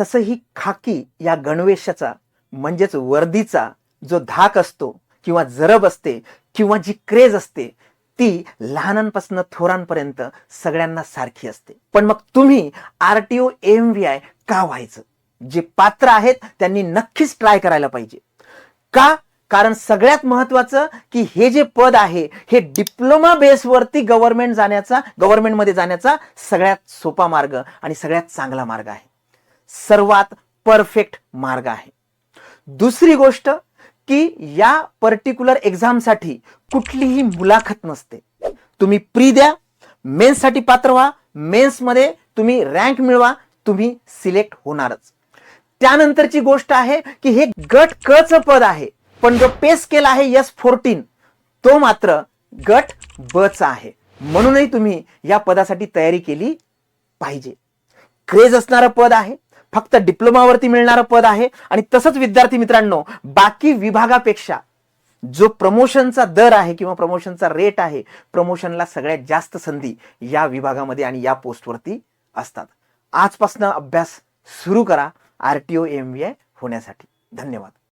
तसं ही खाकी या गणवेशाचा म्हणजेच वर्दीचा जो धाक असतो किंवा जरब असते किंवा जी क्रेज असते ती लहानांपासून थोरांपर्यंत सगळ्यांना सारखी असते. पण मग तुम्ही आरटीओ एएमव्हीआय का व्हायचं? जे पात्र आहेत त्यांनी नक्कीच ट्राय करायला पाहिजे. का? कारण सगळ्यात महत्वाचं की हे जे पद आहे हे डिप्लोमा बेसवरती गव्हर्नमेंटमध्ये जाण्याचा सगळ्यात सोपा मार्ग आणि सगळ्यात चांगला मार्ग आहे. सर्वात परफेक्ट मार्ग आहे. दुसरी गोष्ट की या पर्टिक्युलर एक्झामसाठी कुठलीही मुलाखत नसते. तुम्ही प्री द्या, मेन्ससाठी पात्र व्हा, मेन्समध्ये तुम्ही रँक मिळवा, तुम्ही सिलेक्ट होणारच. त्यानंतरची गोष्ट आहे की हे गट क चं पद आहे, पण जो पे स्केल आहे S14 तो मात्र गट ब चा आहे. म्हणूनही तुम्ही या पदासाठी तयारी केली पाहिजे. क्रेज असणारं पद आहे, फक्त डिप्लोमावरती मिळणारं पद आहे आणि तसंच विद्यार्थी मित्रांनो बाकी विभागापेक्षा जो प्रमोशनचा दर आहे किंवा प्रमोशनचा रेट आहे, प्रमोशनला सगळ्यात जास्त संधी या विभागामध्ये आणि या पोस्टवरती असतात. आजपासून अभ्यास सुरू करा आरटीओ एएमव्हीआय होण्यासाठी. धन्यवाद.